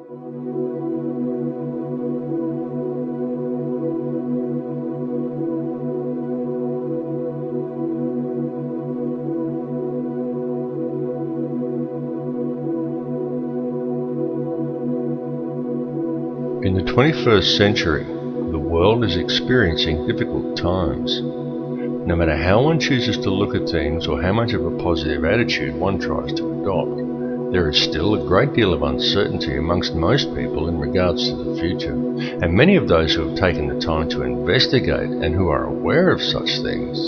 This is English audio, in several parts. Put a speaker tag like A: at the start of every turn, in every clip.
A: In the 21st century, the world is experiencing difficult times. No matter how one chooses to look at things or how much of a positive attitude one tries to adopt, there is still a great deal of uncertainty amongst most people in regards to the future, and many of those who have taken the time to investigate and who are aware of such things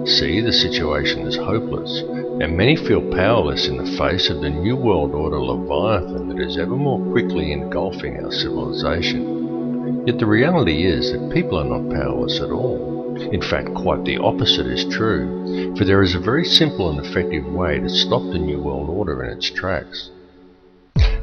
A: see the situation as hopeless, and many feel powerless in the face of the New World Order Leviathan that is ever more quickly engulfing our civilization. Yet the reality is that people are not powerless at all. In fact, quite the opposite is true, for there is a very simple and effective way to stop the New World Order in its tracks.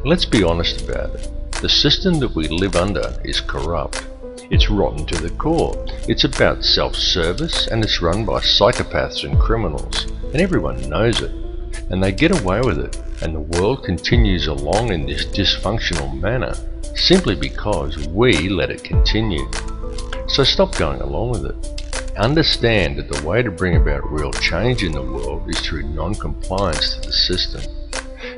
A: Let's be honest about it. The system that we live under is corrupt. It's rotten to the core. It's about self-service, and it's run by psychopaths and criminals, and everyone knows it. And they get away with it, and the world continues along in this dysfunctional manner, simply because we let it continue. So stop going along with it. Understand that the way to bring about real change in the world is through non-compliance to the system.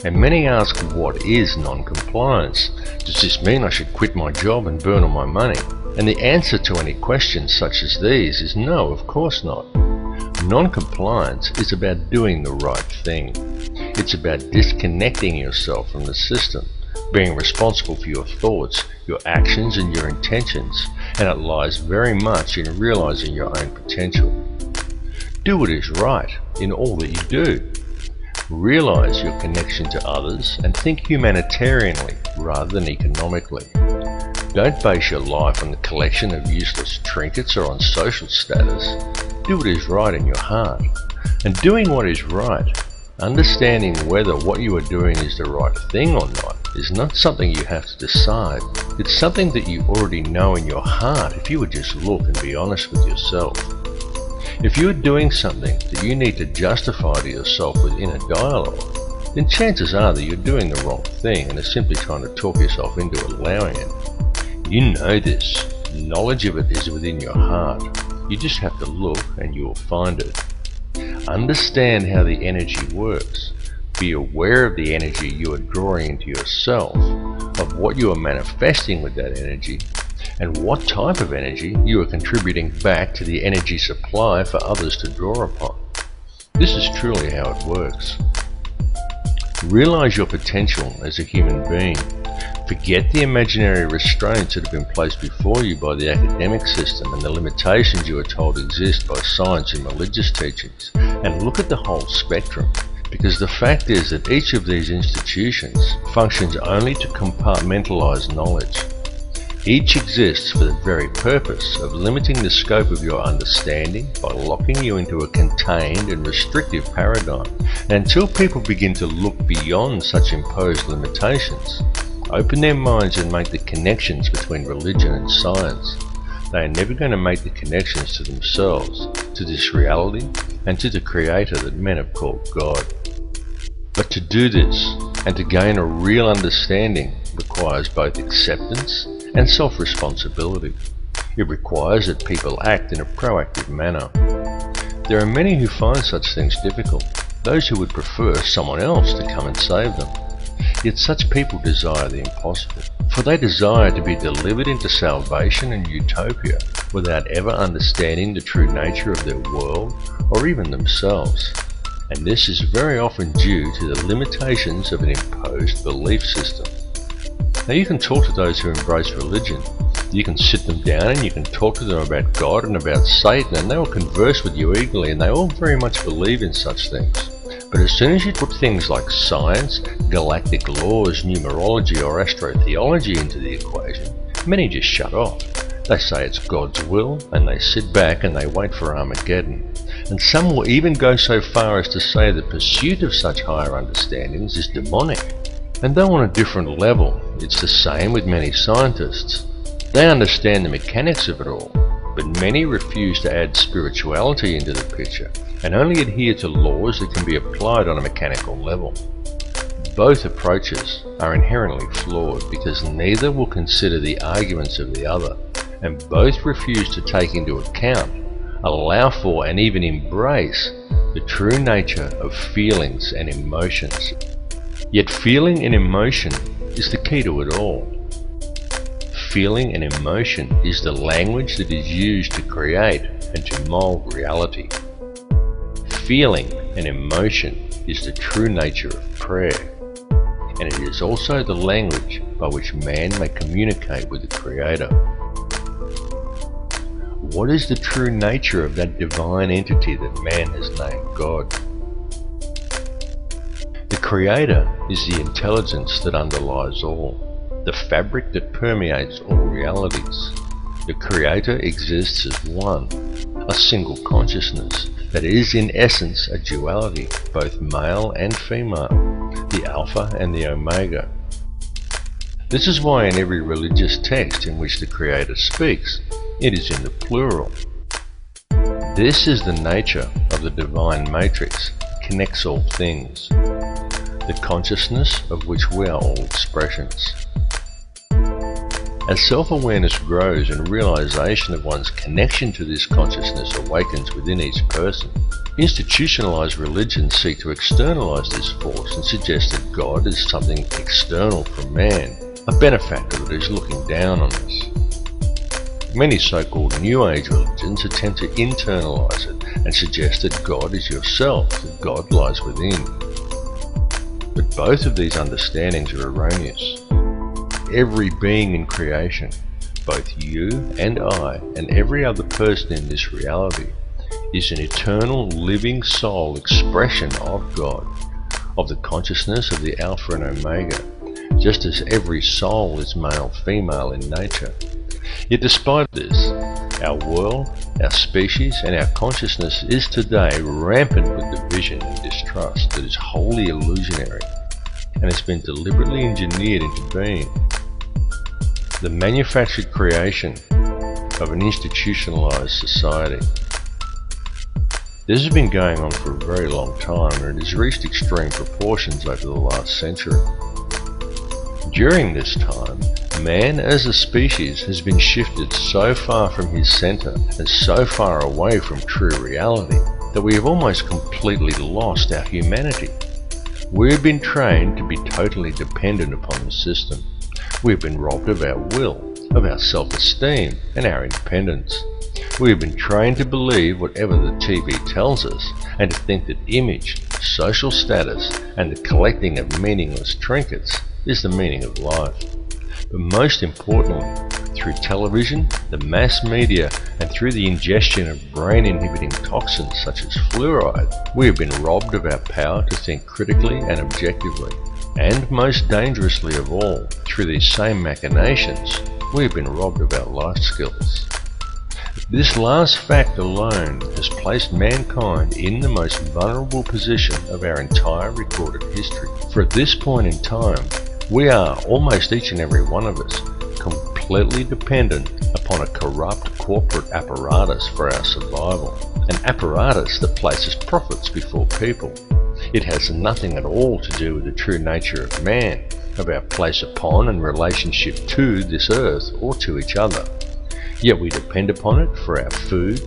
A: And many ask, what is non-compliance? Does this mean I should quit my job and burn all my money? And the answer to any questions such as these is no, of course not. Non-compliance is about doing the right thing. It's about disconnecting yourself from the system, being responsible for your thoughts, your actions and your intentions, and it lies very much in realizing your own potential. Do what is right in all that you do. Realize your connection to others and think humanitarianly rather than economically. Don't base your life on the collection of useless trinkets or on social status. Do what is right in your heart. And doing what is right, understanding whether what you are doing is the right thing or not, is not something you have to decide. It's something that you already know in your heart if you would just look and be honest with yourself. If you are doing something that you need to justify to yourself with inner dialogue, then chances are that you're doing the wrong thing and are simply trying to talk yourself into allowing it. You know this. Knowledge of it is within your heart. You just have to look and you will find it. Understand how the energy works. Be aware of the energy you are drawing into yourself, of what you are manifesting with that energy, and what type of energy you are contributing back to the energy supply for others to draw upon. This is truly how it works. Realize your potential as a human being. Forget the imaginary restraints that have been placed before you by the academic system and the limitations you are told exist by science and religious teachings, and look at the whole spectrum, because the fact is that each of these institutions functions only to compartmentalize knowledge. Each exists for the very purpose of limiting the scope of your understanding by locking you into a contained and restrictive paradigm. And until people begin to look beyond such imposed limitations, open their minds and make the connections between religion and science, they are never going to make the connections to themselves, to this reality, and to the Creator that men have called God. But to do this, and to gain a real understanding, requires both acceptance and self-responsibility. It requires that people act in a proactive manner. There are many who find such things difficult, those who would prefer someone else to come and save them. Yet such people desire the impossible, for they desire to be delivered into salvation and utopia without ever understanding the true nature of their world or even themselves. And this is very often due to the limitations of an imposed belief system. Now you can talk to those who embrace religion. You can sit them down and you can talk to them about God and about Satan, and they will converse with you eagerly, and they all very much believe in such things. But as soon as you put things like science, galactic laws, numerology or astrotheology into the equation, many just shut off. They say it's God's will, and they sit back and they wait for Armageddon. And some will even go so far as to say the pursuit of such higher understandings is demonic. And though on a different level, it's the same with many scientists. They understand the mechanics of it all, but many refuse to add spirituality into the picture and only adhere to laws that can be applied on a mechanical level. Both approaches are inherently flawed because neither will consider the arguments of the other, and both refuse to take into account, allow for, and even embrace the true nature of feelings and emotions. Yet feeling and emotion is the key to it all. Feeling and emotion is the language that is used to create and to mold reality. Feeling and emotion is the true nature of prayer, and it is also the language by which man may communicate with the Creator. What is the true nature of that divine entity that man has named God? The Creator is the intelligence that underlies all, the fabric that permeates all realities. The Creator exists as one, a single consciousness that is in essence a duality, both male and female, the Alpha and the Omega. This is why in every religious text in which the Creator speaks, it is in the plural. This is the nature of the divine matrix, connects all things, the consciousness of which we are all expressions. As self-awareness grows and realization of one's connection to this consciousness awakens within each person, institutionalized religions seek to externalize this force and suggest that God is something external from man, a benefactor that is looking down on us. Many so-called New Age religions attempt to internalize it and suggest that God is yourself, that God lies within. But both of these understandings are erroneous. Every being in creation, both you and I and every other person in this reality, is an eternal living soul expression of God, of the consciousness of the Alpha and Omega, just as every soul is male-female in nature. Yet despite this, our world, our species and our consciousness is today rampant with division and distrust that is wholly illusionary and has been deliberately engineered into being. The manufactured creation of an institutionalized society. This has been going on for a very long time, and it has reached extreme proportions over the last century. During this time, man as a species has been shifted so far from his center and so far away from true reality that we have almost completely lost our humanity. We have been trained to be totally dependent upon the system. We have been robbed of our will, of our self-esteem and our independence. We have been trained to believe whatever the TV tells us and to think that image, social status and the collecting of meaningless trinkets is the meaning of life. But most importantly, through television, the mass media and through the ingestion of brain-inhibiting toxins such as fluoride, we have been robbed of our power to think critically and objectively. And most dangerously of all, through these same machinations, we have been robbed of our life skills. This last fact alone has placed mankind in the most vulnerable position of our entire recorded history. For at this point in time, we are, almost each and every one of us, completely dependent upon a corrupt corporate apparatus for our survival, an apparatus that places profits before people. It has nothing at all to do with the true nature of man, of our place upon and relationship to this earth or to each other. Yet we depend upon it for our food,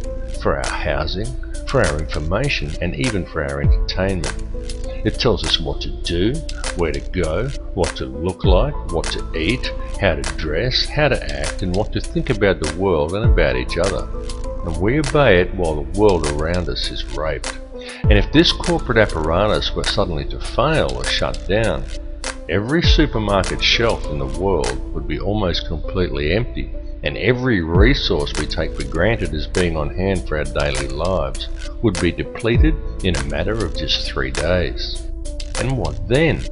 A: for our housing, for our information, and even for our entertainment. It tells us what to do, where to go, what to look like, what to eat, how to dress, how to act, and what to think about the world and about each other. And we obey it while the world around us is raped. And if this corporate apparatus were suddenly to fail or shut down, every supermarket shelf in the world would be almost completely empty, and every resource we take for granted as being on hand for our daily lives would be depleted in a matter of just 3 days. And what then?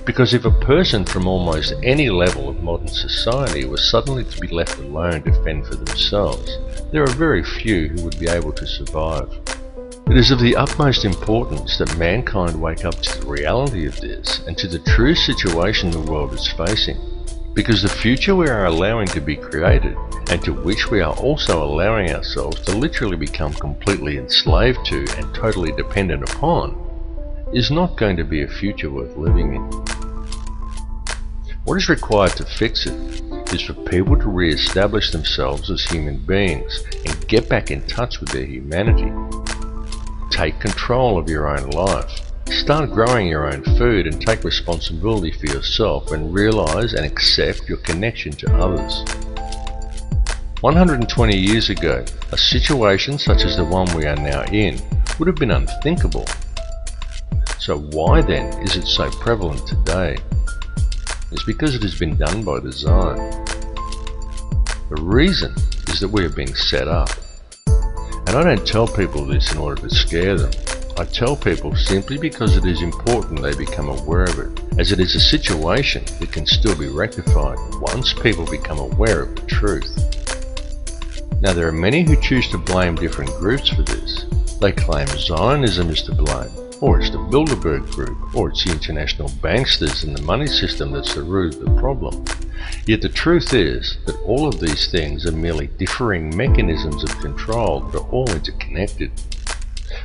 A: Because if a person from almost any level of modern society was suddenly to be left alone to fend for themselves, there are very few who would be able to survive. It is of the utmost importance that mankind wake up to the reality of this and to the true situation the world is facing, because the future we are allowing to be created, and to which we are also allowing ourselves to literally become completely enslaved to and totally dependent upon, is not going to be a future worth living in. What is required to fix it is for people to re-establish themselves as human beings and get back in touch with their humanity. Take control of your own life. Start growing your own food and take responsibility for yourself and realize and accept your connection to others. 120 years ago, a situation such as the one we are now in would have been unthinkable. So why then is it so prevalent today? It's because it has been done by design. The reason is that we are being set up. And I don't tell people this in order to scare them. I tell people simply because it is important they become aware of it, as it is a situation that can still be rectified once people become aware of the truth. Now there are many who choose to blame different groups for this. They claim Zionism is to blame, or it's the Bilderberg Group, or it's the international banksters and the money system that's the root of the problem. Yet the truth is that all of these things are merely differing mechanisms of control that are all interconnected.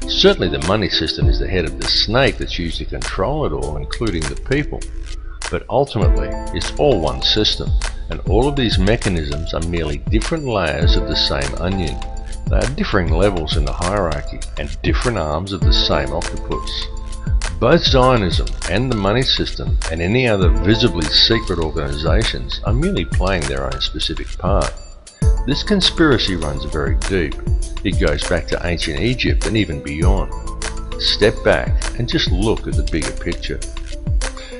A: Certainly the money system is the head of the snake that's used to control it all, including the people. But ultimately, it's all one system, and all of these mechanisms are merely different layers of the same onion. They are differing levels in the hierarchy, and different arms of the same octopus. Both Zionism and the money system and any other visibly secret organizations are merely playing their own specific part. This conspiracy runs very deep. It goes back to ancient Egypt and even beyond. Step back and just look at the bigger picture.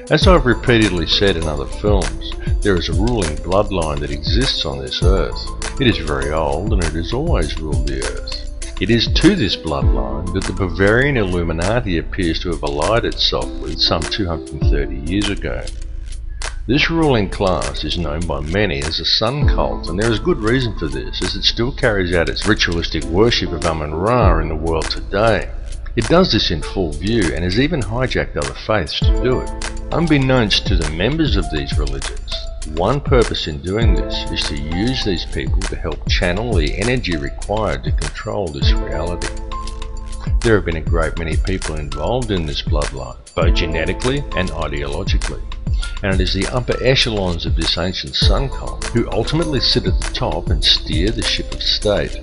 A: As I've repeatedly said in other films, there is a ruling bloodline that exists on this earth. It is very old and it has always ruled the earth. It is to this bloodline that the Bavarian Illuminati appears to have allied itself with some 230 years ago. This ruling class is known by many as the Sun Cult, and there is good reason for this, as it still carries out its ritualistic worship of Amun-Ra in the world today. It does this in full view and has even hijacked other faiths to do it. Unbeknownst to the members of these religions, one purpose in doing this is to use these people to help channel the energy required to control this reality. There have been a great many people involved in this bloodline, both genetically and ideologically. And it is the upper echelons of this ancient sun cult who ultimately sit at the top and steer the ship of state.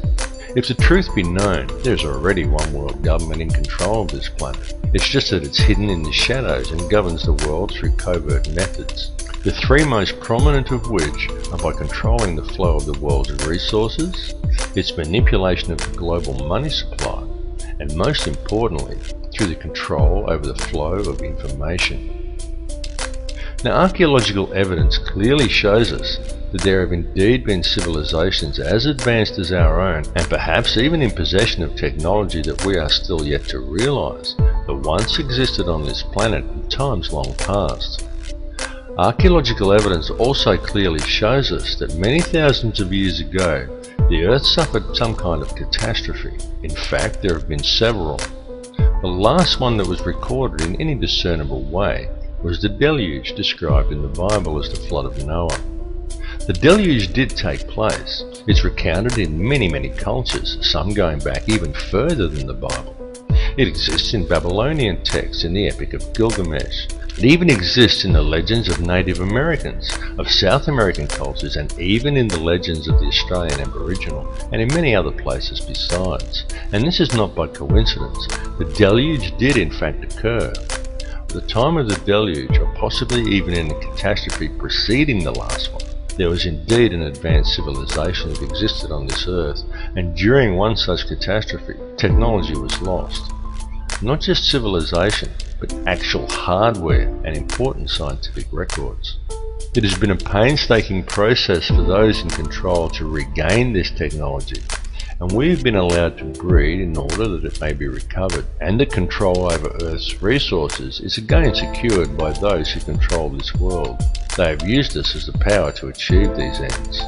A: If the truth be known, there's already one world government in control of this planet. It's just that it's hidden in the shadows and governs the world through covert methods. The three most prominent of which are by controlling the flow of the world's resources, its manipulation of the global money supply, and most importantly, through the control over the flow of information. Now, archaeological evidence clearly shows us that there have indeed been civilizations as advanced as our own, and perhaps even in possession of technology that we are still yet to realize, that once existed on this planet in times long past. Archaeological evidence also clearly shows us that many thousands of years ago, the Earth suffered some kind of catastrophe. In fact, there have been several. The last one that was recorded in any discernible way was the deluge described in the Bible as the flood of Noah. The deluge did take place. It's recounted in many cultures, some going back even further than the Bible. It exists in Babylonian texts in the Epic of Gilgamesh. It even exists in the legends of Native Americans, of South American cultures, and even in the legends of the Australian Aboriginal, and in many other places besides. And this is not by coincidence. The deluge did in fact occur. At the time of the deluge, or possibly even in the catastrophe preceding the last one, there was indeed an advanced civilization that existed on this earth, and during one such catastrophe, technology was lost. Not just civilization, but actual hardware and important scientific records. It has been a painstaking process for those in control to regain this technology, and we have been allowed to breed in order that it may be recovered, and the control over Earth's resources is again secured by those who control this world. They have used us as the power to achieve these ends.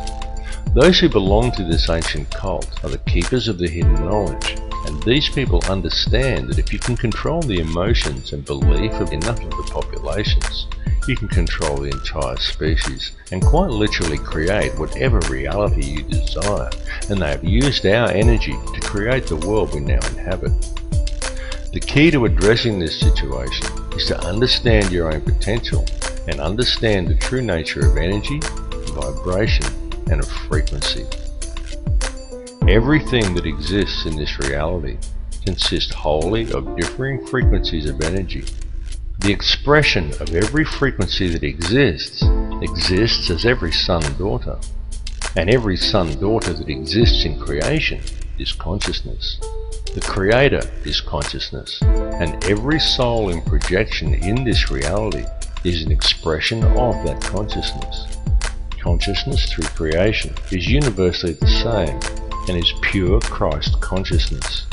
A: Those who belong to this ancient cult are the keepers of the hidden knowledge, and these people understand that if you can control the emotions and belief of enough of the populations, you can control the entire species and quite literally create whatever reality you desire, and they have used our energy to create the world we now inhabit. The key to addressing this situation is to understand your own potential and understand the true nature of energy, vibration, and of frequency. Everything that exists in this reality consists wholly of differing frequencies of energy. The expression of every frequency that exists as every son and daughter. And every son-daughter that exists in creation is consciousness. The Creator is consciousness, and every soul in projection in this reality is an expression of that consciousness. Consciousness through creation is universally the same and is pure Christ consciousness.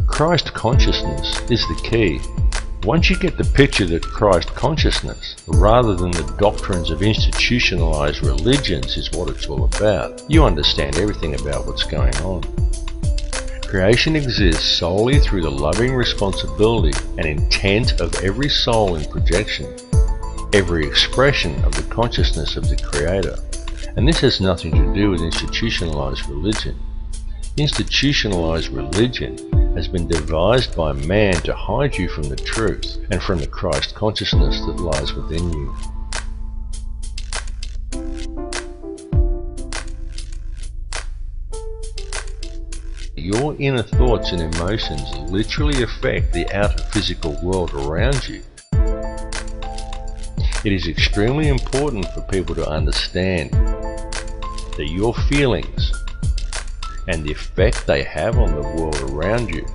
A: Christ consciousness is the key. Once you get the picture that Christ consciousness, rather than the doctrines of institutionalized religions, is what it's all about, you understand everything about what's going on. Creation exists solely through the loving responsibility and intent of every soul in projection, every expression of the consciousness of the Creator. And this has nothing to do with institutionalized religion. Institutionalized religion has been devised by man to hide you from the truth and from the Christ consciousness that lies within you. Your inner thoughts and emotions literally affect the outer physical world around you. It is extremely important for people to understand that your feelings and the effect they have on the world around you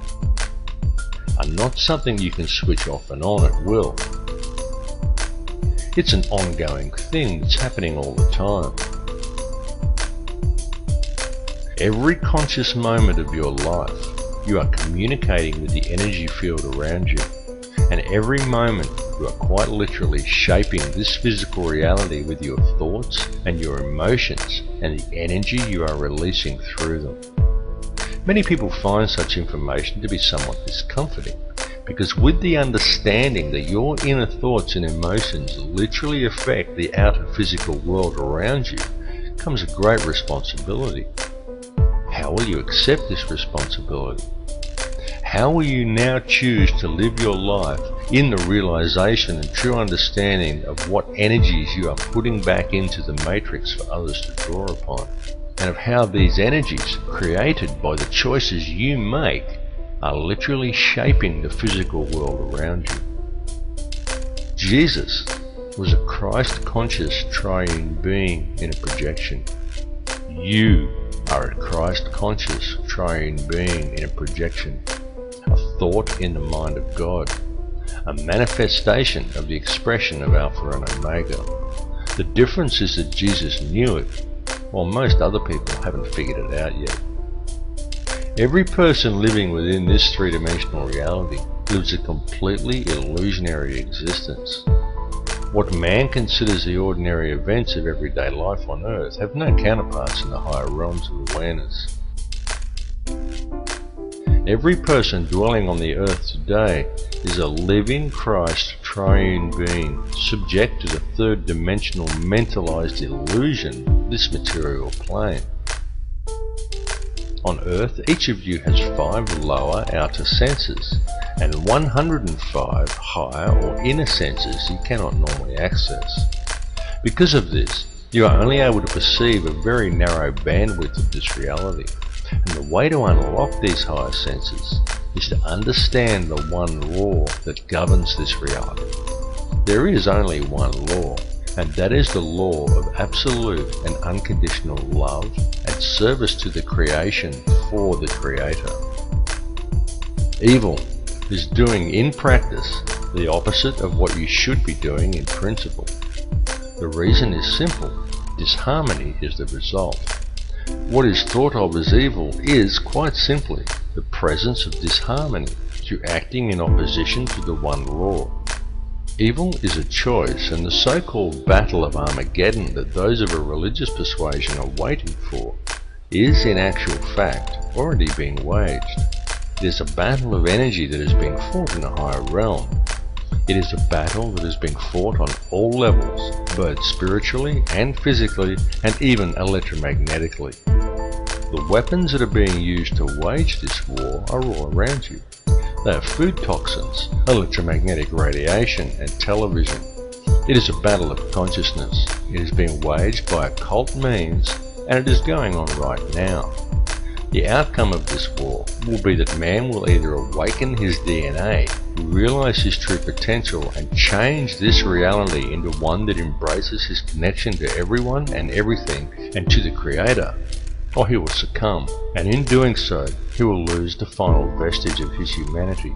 A: are not something you can switch off and on at will. It's an ongoing thing that's happening all the time. Every conscious moment of your life, you are communicating with the energy field around you, and every moment you are quite literally shaping this physical reality with your thoughts and your emotions and the energy you are releasing through them. Many people find such information to be somewhat discomforting, because with the understanding that your inner thoughts and emotions literally affect the outer physical world around you comes a great responsibility. How will you accept this responsibility? How will you now choose to live your life in the realization and true understanding of what energies you are putting back into the matrix for others to draw upon, and of how these energies, created by the choices you make, are literally shaping the physical world around you? Jesus was a Christ-conscious triune being in a projection. You are a Christ-conscious triune being in a projection, a thought in the mind of God, a manifestation of the expression of Alpha and Omega. The difference is that Jesus knew it, while most other people haven't figured it out yet. Every person living within this three-dimensional reality lives a completely illusionary existence. What man considers the ordinary events of everyday life on Earth have no counterparts in the higher realms of awareness. Every person dwelling on the Earth today is a living Christ triune being, subject to the third-dimensional mentalized illusion of this material plane. On Earth, each of you has 5 lower outer senses and 105 higher or inner senses you cannot normally access. Because of this, you are only able to perceive a very narrow bandwidth of this reality, and the way to unlock these higher senses is to understand the one law that governs this reality. There is only one law, and that is the law of absolute and unconditional love and service to the creation for the Creator. Evil is doing in practice the opposite of what you should be doing in principle. The reason is simple: disharmony is the result. What is thought of as evil is, quite simply, the presence of disharmony through acting in opposition to the one law. Evil is a choice, and the so-called Battle of Armageddon that those of a religious persuasion are waiting for is, in actual fact, already being waged. It is a battle of energy that is being fought in a higher realm. It is a battle that is being fought on all levels, both spiritually and physically, and even electromagnetically. The weapons that are being used to wage this war are all around you. They are food toxins, electromagnetic radiation, and television. It is a battle of consciousness. It is being waged by occult means, and it is going on right now. The outcome of this war will be that man will either awaken his DNA, realize his true potential, and change this reality into one that embraces his connection to everyone and everything and to the Creator, or he will succumb, and in doing so, he will lose the final vestige of his humanity.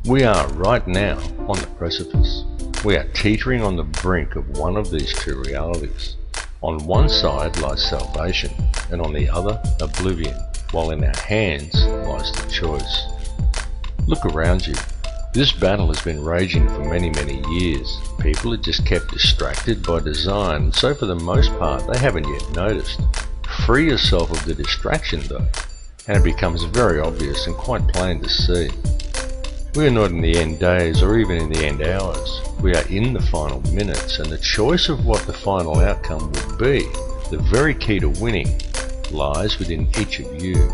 A: We are right now on the precipice. We are teetering on the brink of one of these two realities. On one side lies salvation, and on the other, oblivion, while in our hands lies the choice. Look around you. This battle has been raging for many, many years. People are just kept distracted by design, so for the most part they haven't yet noticed. Free yourself of the distraction though, and it becomes very obvious and quite plain to see. We are not in the end days or even in the end hours. We are in the final minutes, and the choice of what the final outcome will be, the very key to winning, lies within each of you.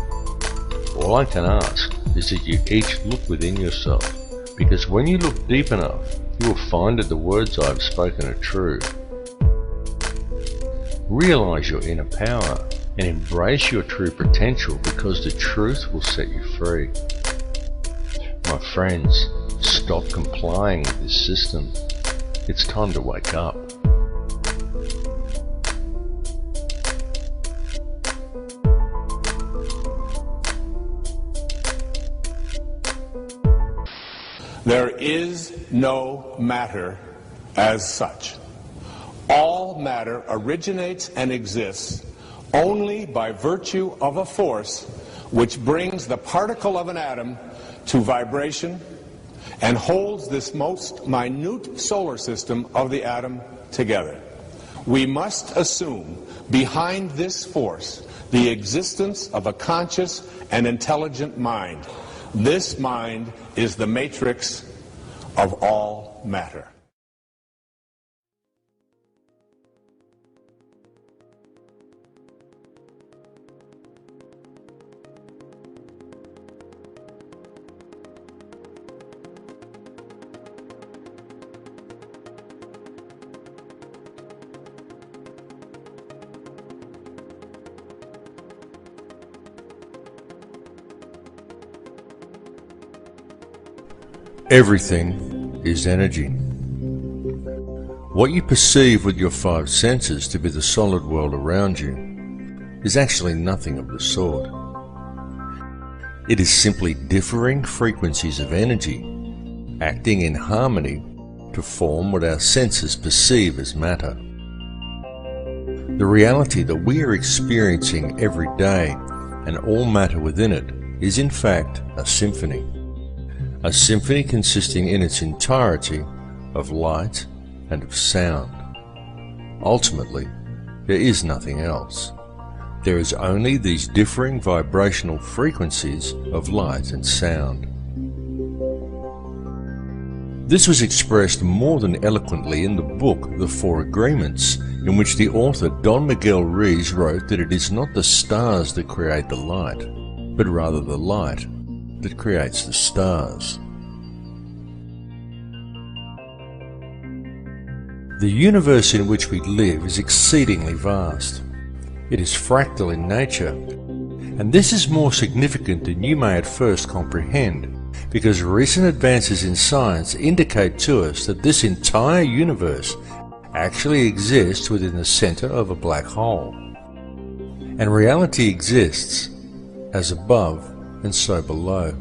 A: All I can ask is that you each look within yourself, because when you look deep enough, you will find that the words I have spoken are true. Realize your inner power and embrace your true potential, because the truth will set you free. My friends, stop complying with this system. It's time to wake up.
B: There is no matter as such. All matter originates and exists only by virtue of a force which brings the particle of an atom to vibration and holds this most minute solar system of the atom together. We must assume behind this force the existence of a conscious and intelligent mind. This mind is the matrix of all matter.
A: Everything is energy. What you perceive with your five senses to be the solid world around you is actually nothing of the sort. It is simply differing frequencies of energy acting in harmony to form what our senses perceive as matter. The reality that we are experiencing every day and all matter within it is in fact a symphony. A symphony consisting in its entirety of light and of sound. Ultimately, there is nothing else. There is only these differing vibrational frequencies of light and sound. This was expressed more than eloquently in the book The Four Agreements, in which the author Don Miguel Ruiz wrote that it is not the stars that create the light, but rather the light that creates the stars. The universe in which we live is exceedingly vast. It is fractal in nature, and this is more significant than you may at first comprehend, because recent advances in science indicate to us that this entire universe actually exists within the center of a black hole. And reality exists as above and so below.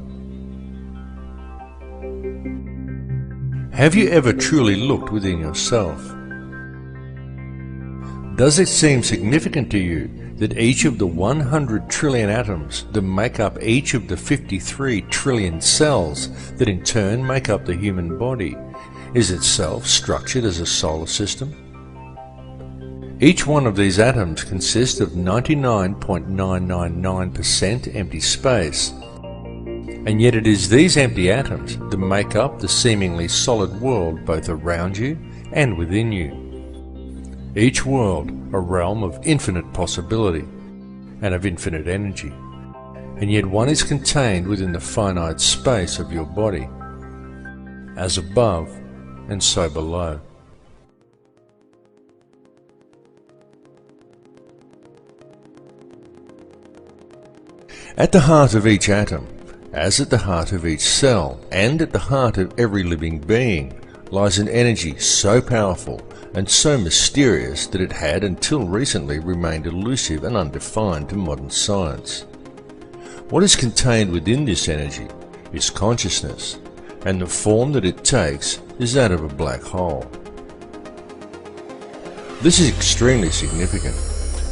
A: Have you ever truly looked within yourself? Does it seem significant to you that each of the 100 trillion atoms that make up each of the 53 trillion cells that in turn make up the human body is itself structured as a solar system? Each one of these atoms consists of 99.999% empty space, and yet it is these empty atoms that make up the seemingly solid world both around you and within you. Each world a realm of infinite possibility and of infinite energy, and yet one is contained within the finite space of your body, as above and so below. At the heart of each atom, as at the heart of each cell, and at the heart of every living being, lies an energy so powerful and so mysterious that it had until recently remained elusive and undefined to modern science. What is contained within this energy is consciousness, and the form that it takes is that of a black hole. This is extremely significant,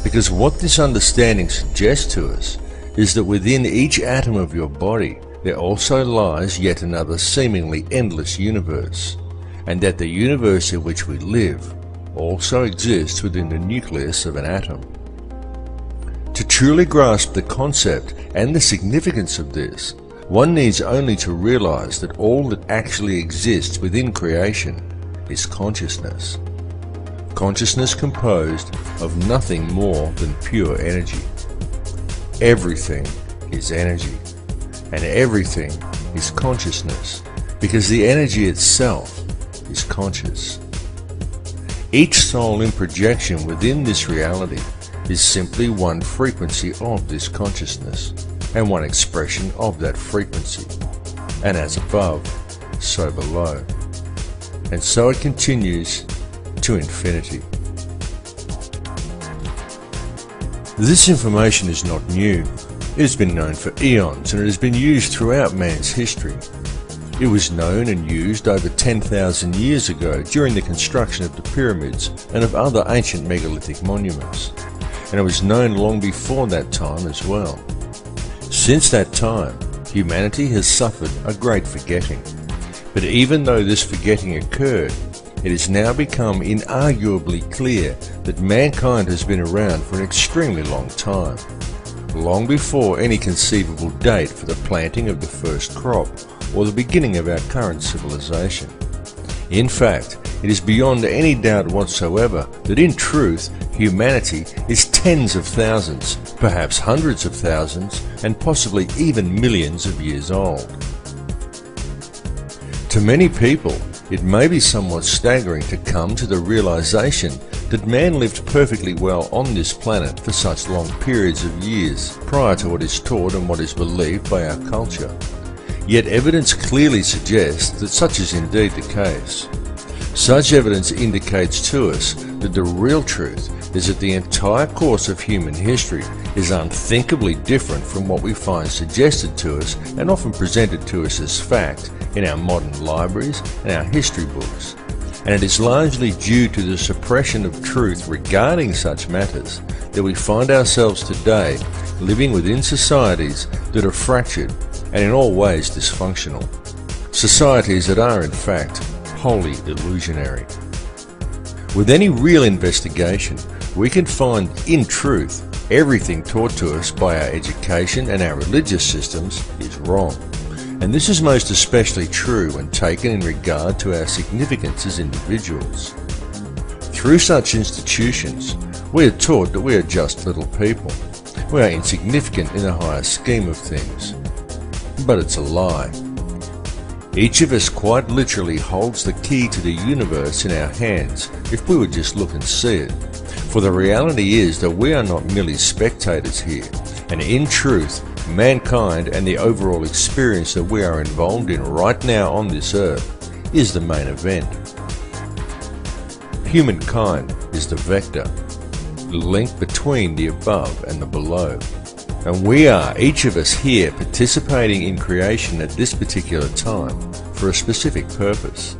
A: because what this understanding suggests to us is that within each atom of your body there also lies yet another seemingly endless universe, and that the universe in which we live also exists within the nucleus of an atom. To truly grasp the concept and the significance of this, one needs only to realize that all that actually exists within creation is consciousness. Consciousness composed of nothing more than pure energy. Everything is energy, and everything is consciousness, because the energy itself is conscious. Each soul in projection within this reality is simply one frequency of this consciousness, and one expression of that frequency, and as above, so below. And so it continues to infinity. This information is not new. It has been known for eons, and it has been used throughout man's history. It was known and used over 10,000 years ago during the construction of the pyramids and of other ancient megalithic monuments, and it was known long before that time as well. Since that time, humanity has suffered a great forgetting, but even though this forgetting occurred, it has now become inarguably clear that mankind has been around for an extremely long time, long before any conceivable date for the planting of the first crop or the beginning of our current civilization. In fact, it is beyond any doubt whatsoever that in truth, humanity is tens of thousands, perhaps hundreds of thousands, and possibly even millions of years old. To many people, it may be somewhat staggering to come to the realization that man lived perfectly well on this planet for such long periods of years prior to what is taught and what is believed by our culture. Yet evidence clearly suggests that such is indeed the case. Such evidence indicates to us that the real truth is that the entire course of human history is unthinkably different from what we find suggested to us and often presented to us as fact in our modern libraries and our history books. And it is largely due to the suppression of truth regarding such matters that we find ourselves today living within societies that are fractured and in all ways dysfunctional. Societies that are in fact wholly illusionary. With any real investigation, we can find, in truth, everything taught to us by our education and our religious systems is wrong. And this is most especially true when taken in regard to our significance as individuals. Through such institutions, we are taught that we are just little people. We are insignificant in the higher scheme of things. But it's a lie. Each of us quite literally holds the key to the universe in our hands if we would just look and see it. For the reality is that we are not merely spectators here, and in truth, mankind and the overall experience that we are involved in right now on this earth is the main event. Humankind is the vector, the link between the above and the below. And we are, each of us here, participating in creation at this particular time for a specific purpose.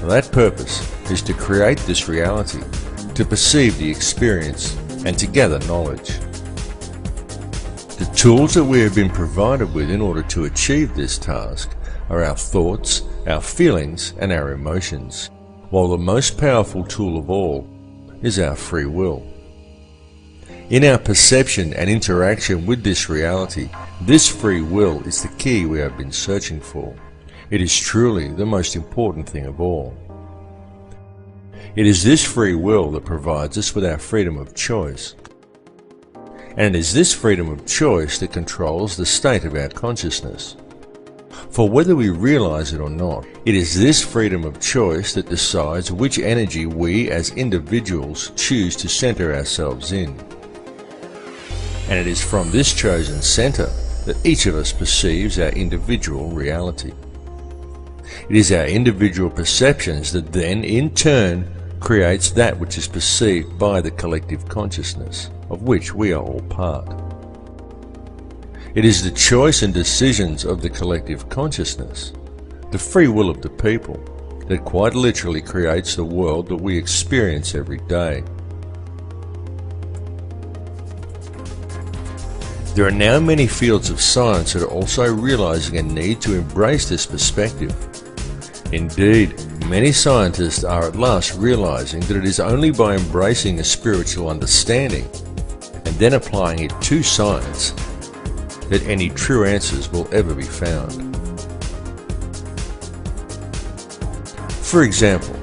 A: And that purpose is to create this reality, to perceive the experience, and to gather knowledge. The tools that we have been provided with in order to achieve this task are our thoughts, our feelings, and our emotions, while the most powerful tool of all is our free will. In our perception and interaction with this reality, this free will is the key we have been searching for. It is truly the most important thing of all. It is this free will that provides us with our freedom of choice. And it is this freedom of choice that controls the state of our consciousness. For whether we realize it or not, it is this freedom of choice that decides which energy we as individuals choose to center ourselves in. And it is from this chosen center that each of us perceives our individual reality. It is our individual perceptions that then, in turn, creates that which is perceived by the collective consciousness, of which we are all part. It is the choice and decisions of the collective consciousness, the free will of the people, that quite literally creates the world that we experience every day. There are now many fields of science that are also realizing a need to embrace this perspective. Indeed, many scientists are at last realizing that it is only by embracing a spiritual understanding and then applying it to science that any true answers will ever be found. For example,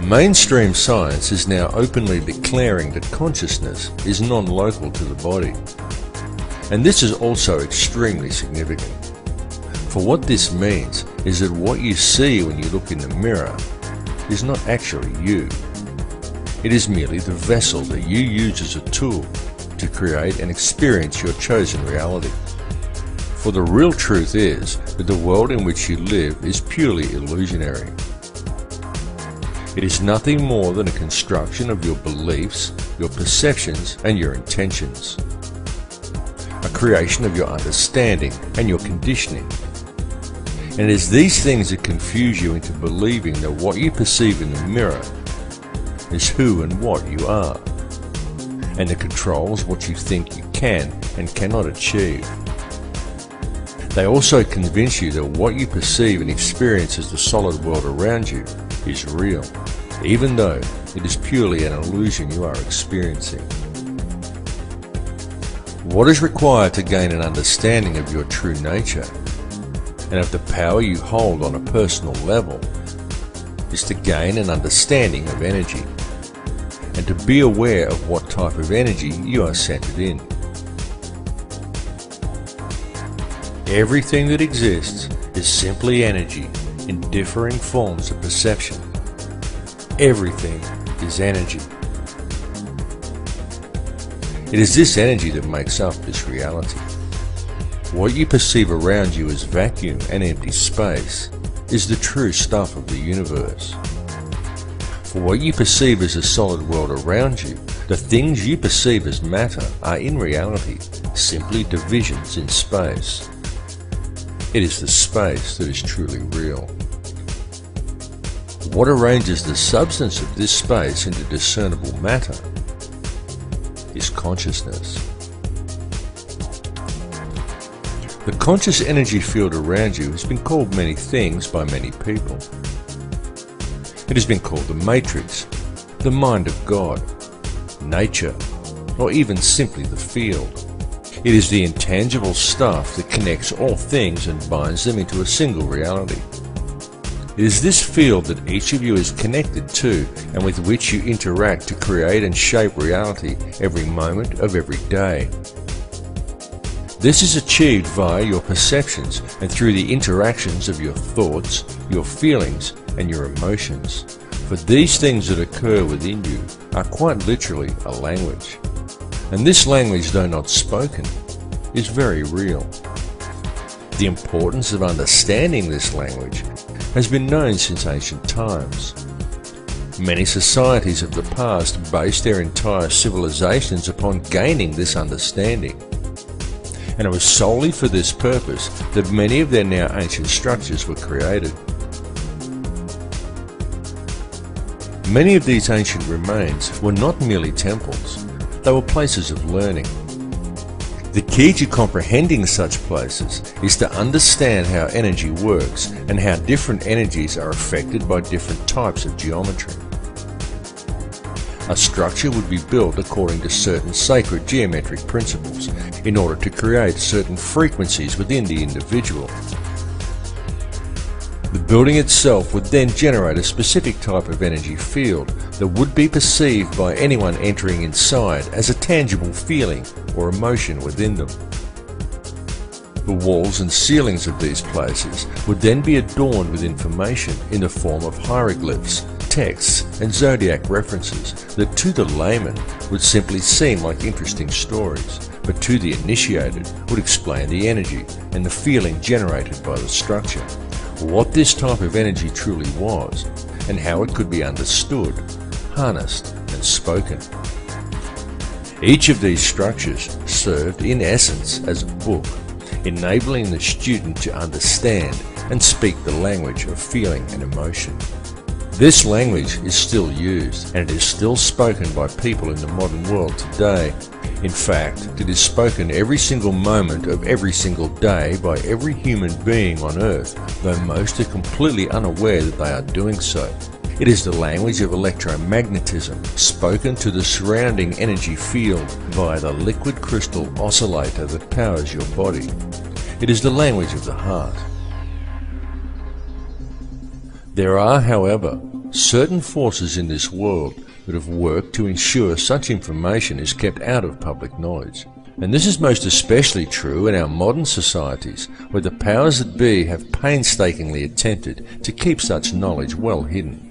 A: mainstream science is now openly declaring that consciousness is non-local to the body. And this is also extremely significant. For what this means is that what you see when you look in the mirror is not actually you. It is merely the vessel that you use as a tool to create and experience your chosen reality. For the real truth is that the world in which you live is purely illusionary. It is nothing more than a construction of your beliefs, your perceptions, and your intentions. A creation of your understanding and your conditioning. And it is these things that confuse you into believing that what you perceive in the mirror is who and what you are, and that controls what you think you can and cannot achieve. They also convince you that what you perceive and experience as the solid world around you is real, even though it is purely an illusion you are experiencing. What is required to gain an understanding of your true nature and of the power you hold on a personal level is to gain an understanding of energy and to be aware of what type of energy you are centered in. Everything that exists is simply energy in differing forms of perception. Everything is energy. It is this energy that makes up this reality. What you perceive around you as vacuum and empty space is the true stuff of the universe. For what you perceive as a solid world around you, the things you perceive as matter are in reality simply divisions in space. It is the space that is truly real. What arranges the substance of this space into discernible matter is consciousness. The conscious energy field around you has been called many things by many people. It has been called the matrix, the mind of God, nature, or even simply the field. It is the intangible stuff that connects all things and binds them into a single reality. It is this field that each of you is connected to and with which you interact to create and shape reality every moment of every day. This is achieved via your perceptions and through the interactions of your thoughts, your feelings, and your emotions. For these things that occur within you are quite literally a language. And this language, though not spoken, is very real. The importance of understanding this language has been known since ancient times. Many societies of the past based their entire civilizations upon gaining this understanding. And it was solely for this purpose that many of their now ancient structures were created. Many of these ancient remains were not merely temples, they were places of learning. The key to comprehending such places is to understand how energy works and how different energies are affected by different types of geometry. A structure would be built according to certain sacred geometric principles in order to create certain frequencies within the individual. The building itself would then generate a specific type of energy field that would be perceived by anyone entering inside as a tangible feeling or emotion within them. The walls and ceilings of these places would then be adorned with information in the form of hieroglyphs, texts, and zodiac references that to the layman would simply seem like interesting stories, but to the initiated would explain the energy and the feeling generated by the structure, what this type of energy truly was, and how it could be understood, harnessed, and spoken. Each of these structures served in essence as a book, enabling the student to understand and speak the language of feeling and emotion. This language is still used, and it is still spoken by people in the modern world today. In fact, it is spoken every single moment of every single day by every human being on earth, though most are completely unaware that they are doing so. It is the language of electromagnetism, spoken to the surrounding energy field via the liquid crystal oscillator that powers your body. It is the language of the heart. There are, however, certain forces in this world that have worked to ensure such information is kept out of public knowledge. And this is most especially true in our modern societies, where the powers that be have painstakingly attempted to keep such knowledge well hidden.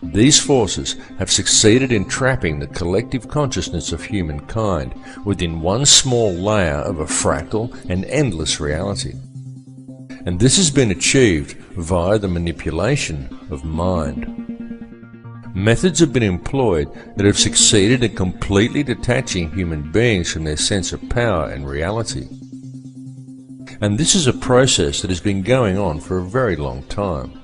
A: These forces have succeeded in trapping the collective consciousness of humankind within one small layer of a fractal and endless reality. And this has been achieved via the manipulation of mind. Methods have been employed that have succeeded in completely detaching human beings from their sense of power and reality. And this is a process that has been going on for a very long time.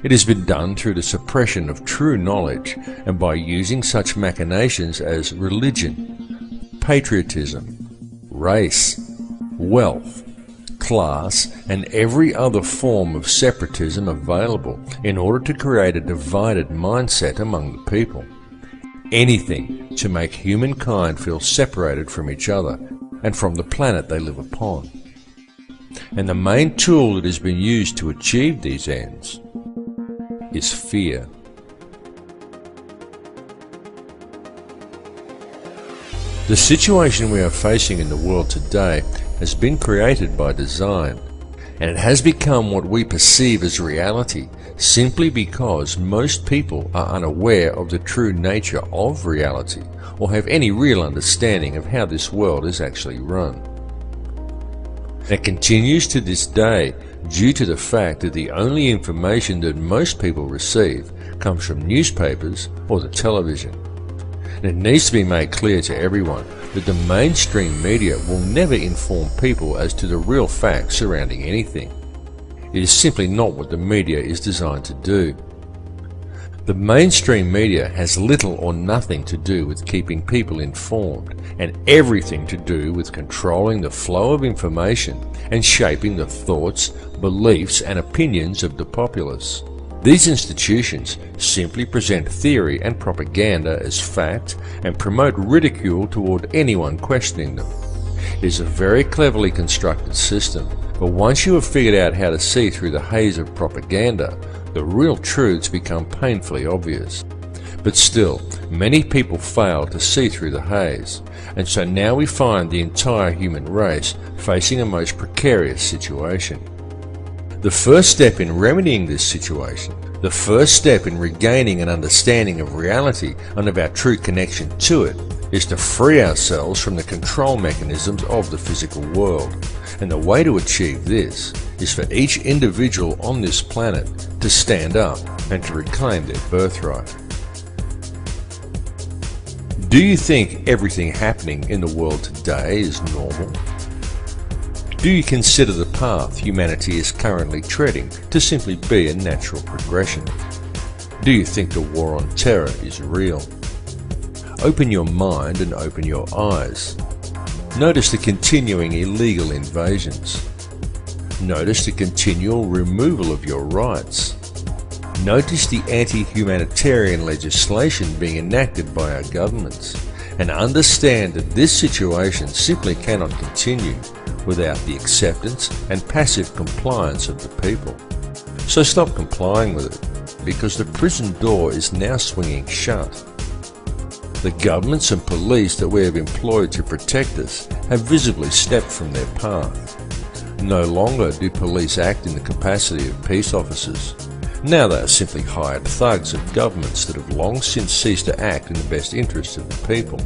A: It has been done through the suppression of true knowledge and by using such machinations as religion, patriotism, race, wealth, class, and every other form of separatism available in order to create a divided mindset among the people. Anything to make humankind feel separated from each other and from the planet they live upon. And the main tool that has been used to achieve these ends is fear. The situation we are facing in the world today has been created by design, and it has become what we perceive as reality simply because most people are unaware of the true nature of reality or have any real understanding of how this world is actually run. It continues to this day due to the fact that the only information that most people receive comes from newspapers or the television. And it needs to be made clear to everyone that the mainstream media will never inform people as to the real facts surrounding anything. It is simply not what the media is designed to do. The mainstream media has little or nothing to do with keeping people informed, and everything to do with controlling the flow of information and shaping the thoughts, beliefs, and opinions of the populace. These institutions simply present theory and propaganda as fact and promote ridicule toward anyone questioning them. It is a very cleverly constructed system, but once you have figured out how to see through the haze of propaganda, the real truths become painfully obvious. But still, many people fail to see through the haze, and so now we find the entire human race facing a most precarious situation. The first step in remedying this situation, the first step in regaining an understanding of reality and of our true connection to it, is to free ourselves from the control mechanisms of the physical world. And the way to achieve this is for each individual on this planet to stand up and to reclaim their birthright. Do you think everything happening in the world today is normal? Do you consider the path humanity is currently treading to simply be a natural progression? Do you think the war on terror is real? Open your mind and open your eyes. Notice the continuing illegal invasions. Notice the continual removal of your rights. Notice the anti-humanitarian legislation being enacted by our governments, and understand that this situation simply cannot continue without the acceptance and passive compliance of the people. So stop complying with it, because the prison door is now swinging shut. The governments and police that we have employed to protect us have visibly stepped from their path. No longer do police act in the capacity of peace officers. Now they are simply hired thugs of governments that have long since ceased to act in the best interests of the people.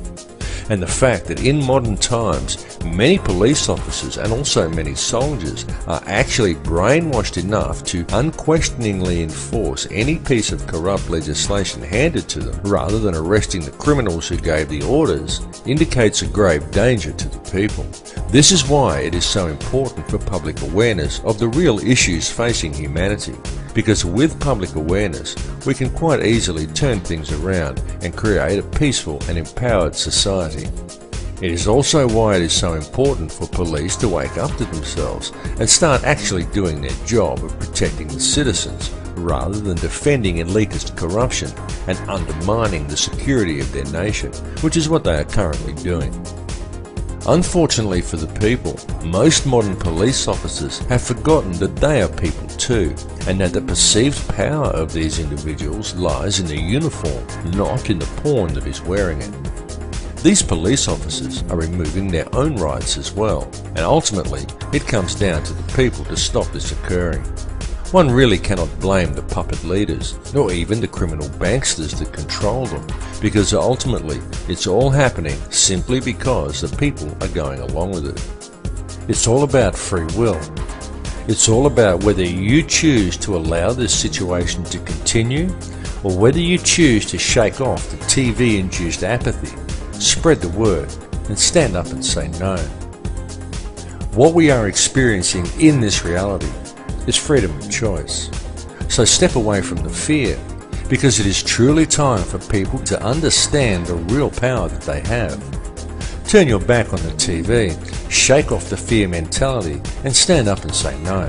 A: and the fact that in modern times many police officers and also many soldiers are actually brainwashed enough to unquestioningly enforce any piece of corrupt legislation handed to them rather than arresting the criminals who gave the orders indicates a grave danger to the people. This is why it is so important for public awareness of the real issues facing humanity, because with public awareness we can quite easily turn things around and create a peaceful and empowered society. It is also why it is so important for police to wake up to themselves and start actually doing their job of protecting the citizens rather than defending elitist corruption and undermining the security of their nation, which is what they are currently doing. Unfortunately for the people, most modern police officers have forgotten that they are people too, and that the perceived power of these individuals lies in the uniform, not in the pawn that is wearing it. These police officers are removing their own rights as well, and ultimately it comes down to the people to stop this occurring. One really cannot blame the puppet leaders, nor even the criminal banksters that control them, because ultimately it's all happening simply because the people are going along with it. It's all about free will. It's all about whether you choose to allow this situation to continue, or whether you choose to shake off the TV-induced apathy, spread the word, and stand up and say no. What we are experiencing in this reality is freedom of choice. So step away from the fear, because it is truly time for people to understand the real power that they have. Turn your back on the TV, shake off the fear mentality, and stand up and say no.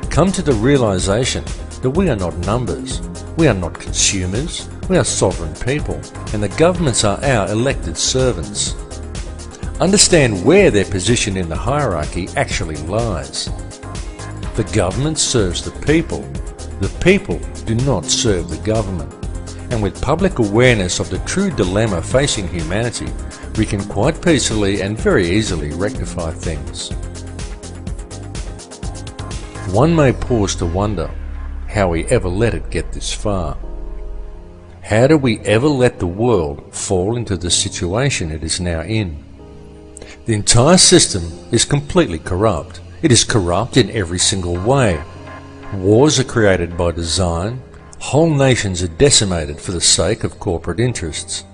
A: Come to the realization that we are not numbers, we are not consumers, we are sovereign people, and the governments are our elected servants. Understand where their position in the hierarchy actually lies. The government serves the people do not serve the government. And with public awareness of the true dilemma facing humanity, we can quite peacefully and very easily rectify things. One may pause to wonder how we ever let it get this far. How do we ever let the world fall into the situation it is now in? The entire system is completely corrupt. It is corrupt in every single way. Wars are created by design. Whole nations are decimated for the sake of corporate interests.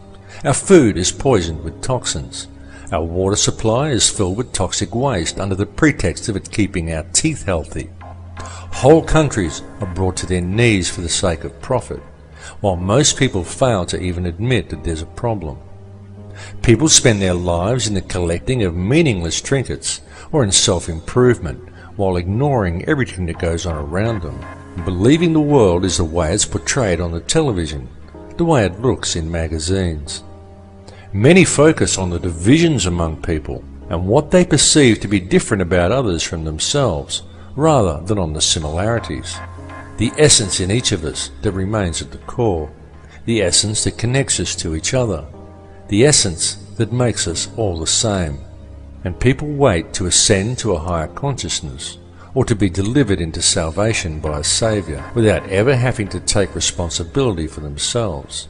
A: Our food is poisoned with toxins. Our water supply is filled with toxic waste under the pretext of it keeping our teeth healthy. Whole countries are brought to their knees for the sake of profit, while most people fail to even admit that there's a problem. People spend their lives in the collecting of meaningless trinkets or in self-improvement, while ignoring everything that goes on around them, and believing the world is the way it's portrayed on the television, the way it looks in magazines. Many focus on the divisions among people and what they perceive to be different about others from themselves, rather than on the similarities. The essence in each of us that remains at the core, the essence that connects us to each other, the essence that makes us all the same. And people wait to ascend to a higher consciousness, or to be delivered into salvation by a Saviour, without ever having to take responsibility for themselves.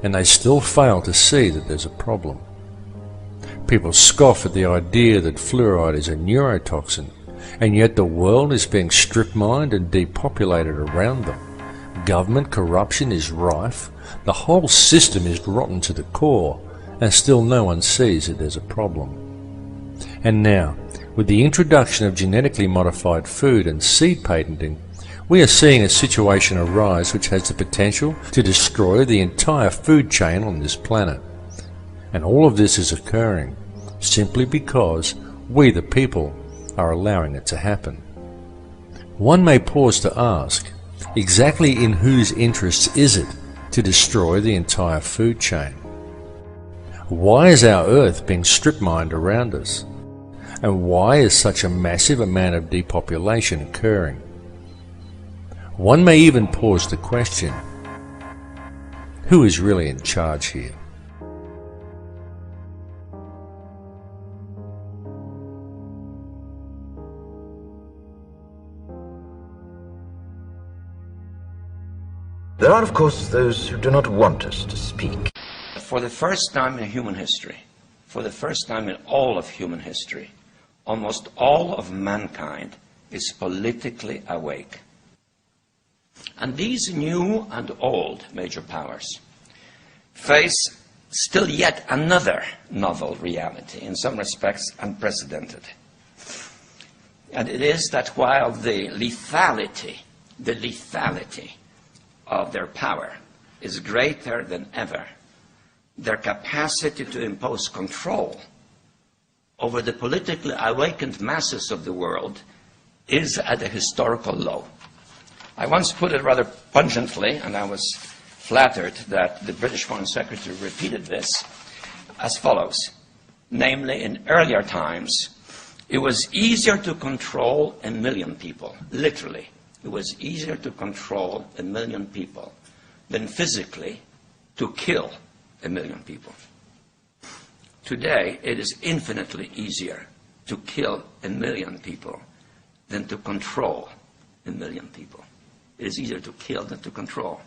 A: And they still fail to see that there's a problem. People scoff at the idea that fluoride is a neurotoxin, and yet the world is being strip-mined and depopulated around them. Government corruption is rife, the whole system is rotten to the core, and still no one sees that there's a problem. And now, with the introduction of genetically modified food and seed patenting, we are seeing a situation arise which has the potential to destroy the entire food chain on this planet. And all of this is occurring simply because we the people are allowing it to happen. One may pause to ask, exactly in whose interests is it to destroy the entire food chain? Why is our earth being strip-mined around us? And why is such a massive amount of depopulation occurring? One may even pause to question, who is really in charge here?
C: There are, of course, those who do not want us to speak. for the first time in human history, for the first time in all of human history, almost all of mankind is politically awake. And these new and old major powers face still yet another novel reality, in some respects unprecedented. And it is that while the lethality of their power is greater than ever, their capacity to impose control over the politically awakened masses of the world is at a historical low. I once put it rather pungently, and I was flattered that the British Foreign Secretary repeated this, as follows. Namely, in earlier times, it was easier to control 1 million people, literally. It was easier to control 1 million people than physically to kill 1 million people. Today, it is infinitely easier to kill 1 million people than to control 1 million people. It is easier to kill than to control.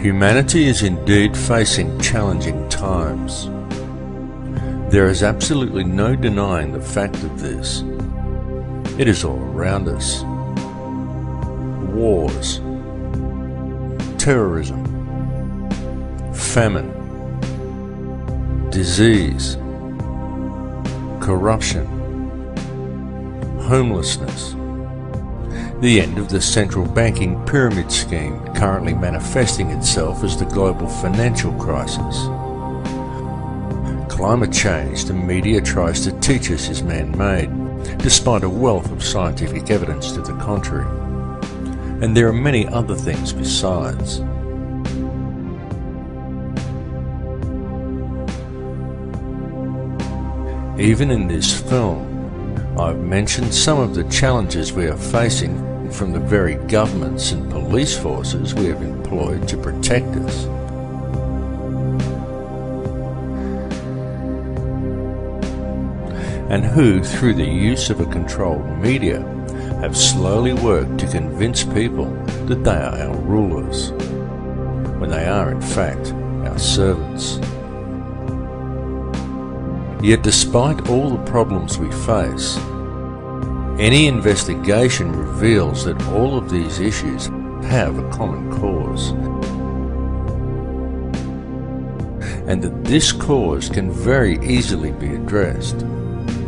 A: Humanity is indeed facing challenging times. There is absolutely no denying the fact of this. It is all around us. Wars, terrorism, famine, disease, corruption, homelessness, the end of the central banking pyramid scheme currently manifesting itself as the global financial crisis. Climate change the media tries to teach us is man-made, despite a wealth of scientific evidence to the contrary. And there are many other things besides. Even in this film, I've mentioned some of the challenges we are facing from the very governments and police forces we have employed to protect us. And who, through the use of a controlled media, have slowly worked to convince people that they are our rulers, when they are in fact our servants. Yet despite all the problems we face, any investigation reveals that all of these issues have a common cause, and that this cause can very easily be addressed.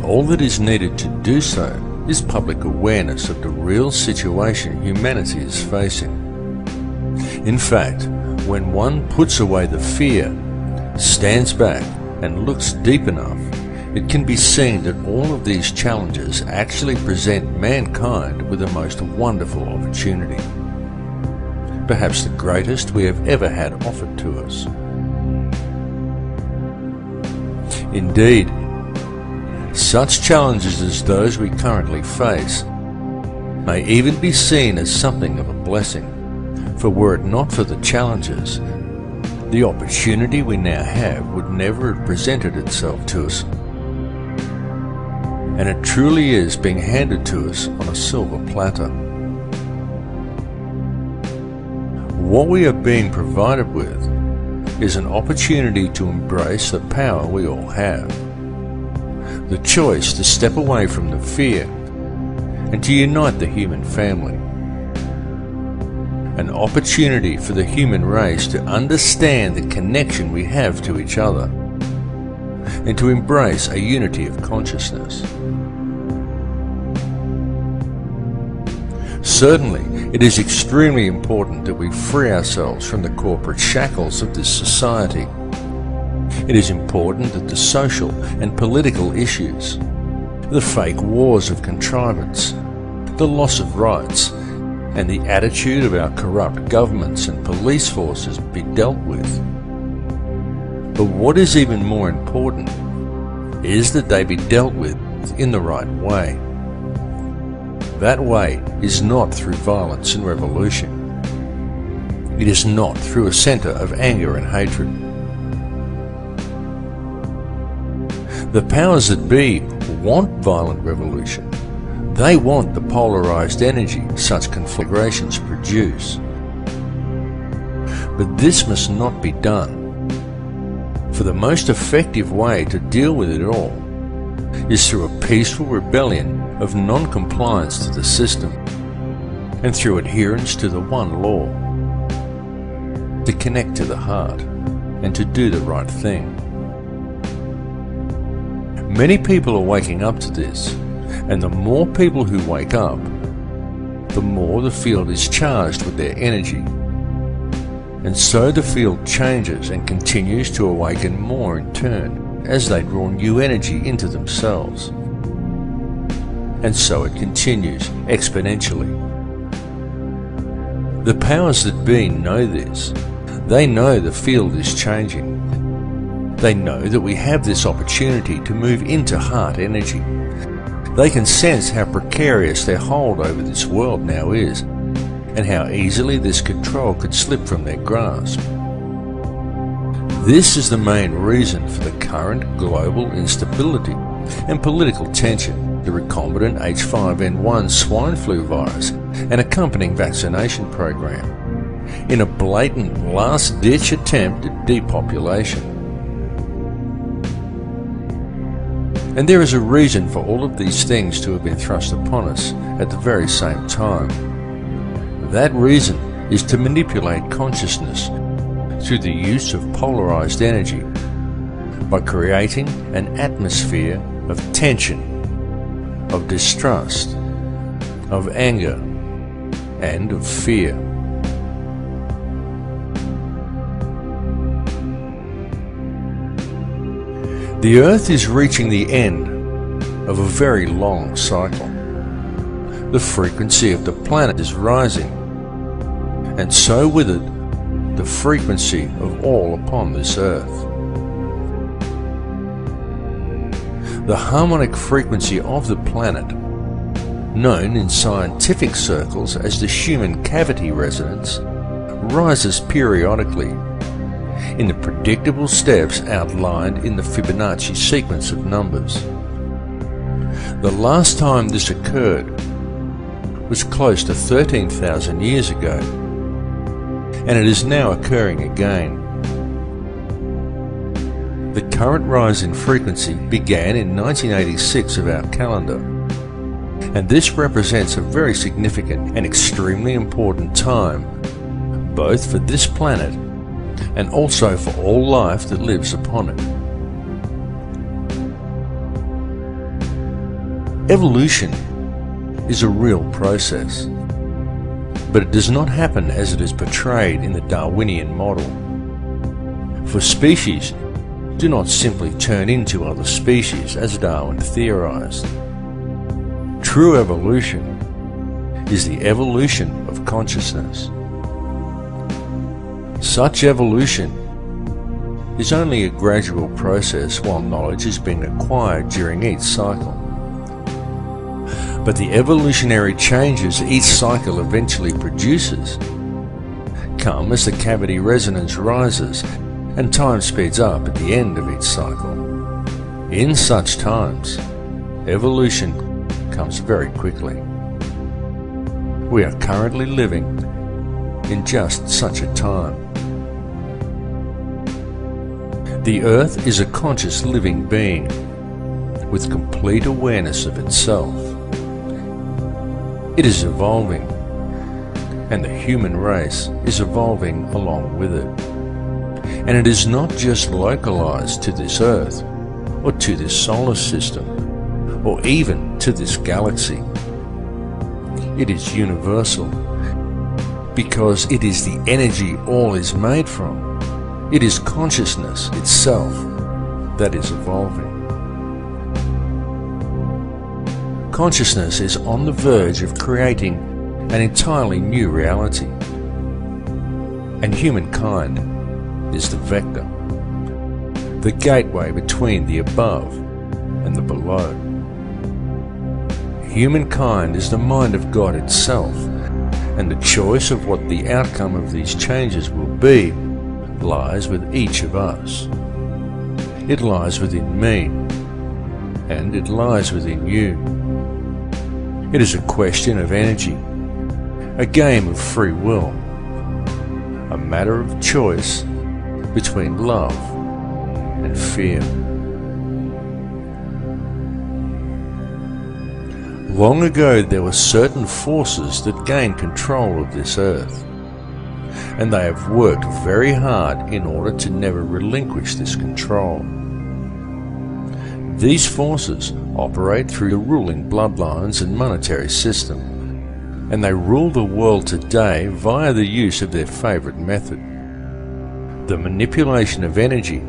A: All that is needed to do so is public awareness of the real situation humanity is facing. In fact, when one puts away the fear, stands back and looks deep enough, it can be seen that all of these challenges actually present mankind with a most wonderful opportunity. Perhaps the greatest we have ever had offered to us. Indeed, such challenges as those we currently face may even be seen as something of a blessing, for were it not for the challenges, the opportunity we now have would never have presented itself to us. And it truly is being handed to us on a silver platter. What we are being provided with is an opportunity to embrace the power we all have. The choice to step away from the fear and to unite the human family. An opportunity for the human race to understand the connection we have to each other and to embrace a unity of consciousness. Certainly, it is extremely important that we free ourselves from the corporate shackles of this society. It is important that the social and political issues, the fake wars of contrivance, the loss of rights, and the attitude of our corrupt governments and police forces be dealt with. But what is even more important is that they be dealt with in the right way. That way is not through violence and revolution. It is not through a centre of anger and hatred. The powers that be want violent revolution. They want the polarised energy such conflagrations produce. But this must not be done. For the most effective way to deal with it all is through a peaceful rebellion of non-compliance to the system and through adherence to the one law, to connect to the heart and to do the right thing. Many people are waking up to this, and the more people who wake up, the more the field is charged with their energy. And so the field changes and continues to awaken more in turn as they draw new energy into themselves. And so it continues exponentially. The powers that be know this. They know the field is changing. They know that we have this opportunity to move into heart energy. They can sense how precarious their hold over this world now is, and how easily this control could slip from their grasp. This is the main reason for the current global instability and political tension, the recombinant H5N1 swine flu virus and accompanying vaccination program, in a blatant last-ditch attempt at depopulation. And there is a reason for all of these things to have been thrust upon us at the very same time. That reason is to manipulate consciousness through the use of polarized energy by creating an atmosphere of tension, of distrust, of anger, and of fear. The Earth is reaching the end of a very long cycle. The frequency of the planet is rising, and so with it, the frequency of all upon this earth. The harmonic frequency of the planet, known in scientific circles as the human cavity resonance, rises periodically in the predictable steps outlined in the Fibonacci sequence of numbers. The last time this occurred was close to 13,000 years ago, and it is now occurring again. The current rise in frequency began in 1986 of our calendar, and this represents a very significant and extremely important time, both for this planet and also for all life that lives upon it. Evolution is a real process, but it does not happen as it is portrayed in the Darwinian model. For species do not simply turn into other species as Darwin theorized. True evolution is the evolution of consciousness. Such evolution is only a gradual process while knowledge is being acquired during each cycle. But the evolutionary changes each cycle eventually produces come as the cavity resonance rises and time speeds up at the end of each cycle. In such times, evolution comes very quickly. We are currently living in just such a time. The Earth is a conscious living being with complete awareness of itself. It is evolving, and the human race is evolving along with it. And it is not just localized to this Earth, or to this solar system, or even to this galaxy. It is universal, because it is the energy all is made from. It is consciousness itself that is evolving. Consciousness is on the verge of creating an entirely new reality, and humankind is the vector, the gateway between the above and the below. Humankind is the mind of God itself, and the choice of what the outcome of these changes will be lies with each of us. It lies within me, and it lies within you. It is a question of energy, a game of free will, a matter of choice between love and fear. Long ago there were certain forces that gained control of this earth, and they have worked very hard in order to never relinquish this control. These forces operate through the ruling bloodlines and monetary system, and they rule the world today via the use of their favourite method, the manipulation of energy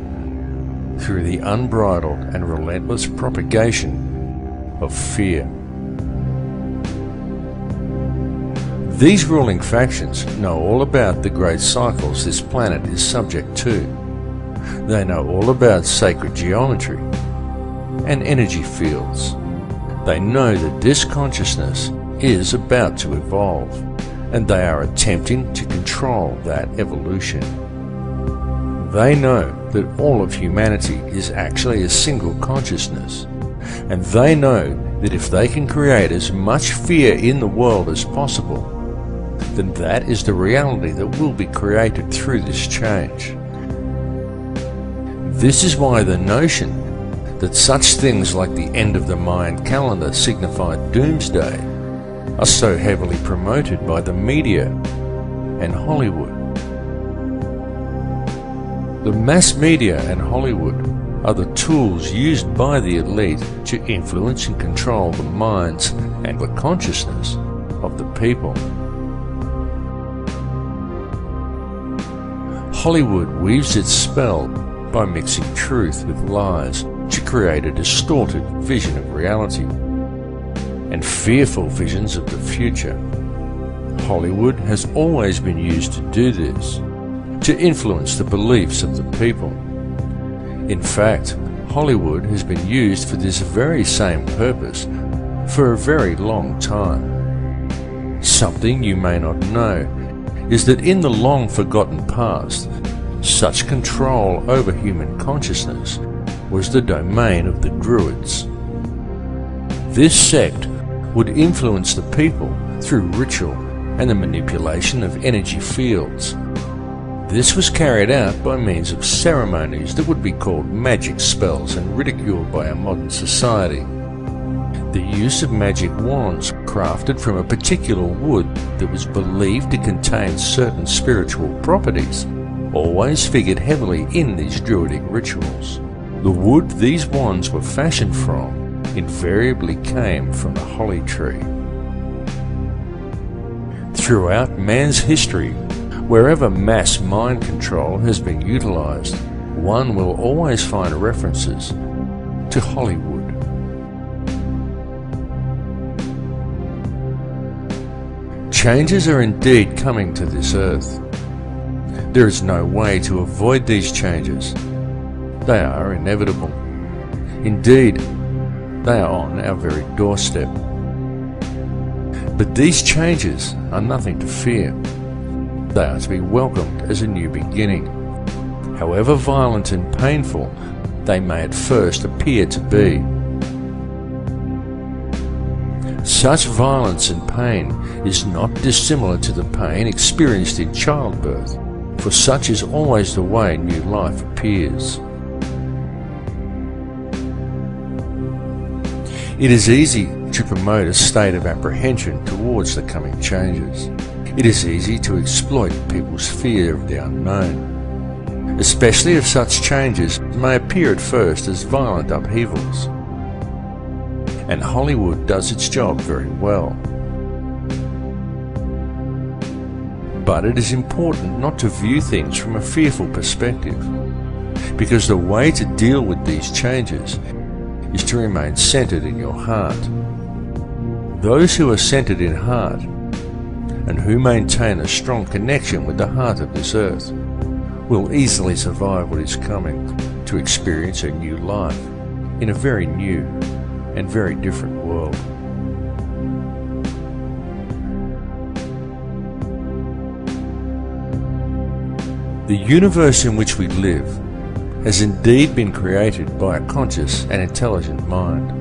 A: through the unbridled and relentless propagation of fear. These ruling factions know all about the great cycles this planet is subject to. They know all about sacred geometry and energy fields. They know that this consciousness is about to evolve, and they are attempting to control that evolution. They know that all of humanity is actually a single consciousness, and they know that if they can create as much fear in the world as possible, then that is the reality that will be created through this change. This is why the notion that such things like the end of the Mayan calendar signify doomsday are so heavily promoted by the media and Hollywood. The mass media and Hollywood are the tools used by the elite to influence and control the minds and the consciousness of the people. Hollywood weaves its spell by mixing truth with lies to create a distorted vision of reality and fearful visions of the future. Hollywood has always been used to do this, to influence the beliefs of the people. In fact, Hollywood has been used for this very same purpose for a very long time. Something you may not know is that in the long forgotten past, such control over human consciousness was the domain of the Druids. This sect would influence the people through ritual and the manipulation of energy fields. This was carried out by means of ceremonies that would be called magic spells and ridiculed by our modern society. The use of magic wands crafted from a particular wood that was believed to contain certain spiritual properties always figured heavily in these druidic rituals. The wood these wands were fashioned from invariably came from the holly tree. Throughout man's history, wherever mass mind control has been utilized, one will always find references to Hollywood. Changes are indeed coming to this earth. There is no way to avoid these changes. They are inevitable. Indeed, they are on our very doorstep. But these changes are nothing to fear. They are to be welcomed as a new beginning. However violent and painful they may at first appear to be. Such violence and pain is not dissimilar to the pain experienced in childbirth, for such is always the way new life appears. It is easy to promote a state of apprehension towards the coming changes. It is easy to exploit people's fear of the unknown, especially if such changes may appear at first as violent upheavals. And Hollywood does its job very well. But it is important not to view things from a fearful perspective, because the way to deal with these changes is to remain centered in your heart. Those who are centered in heart and who maintain a strong connection with the heart of this earth will easily survive what is coming, to experience a new life in a very new and very different world. The universe in which we live has indeed been created by a conscious and intelligent mind,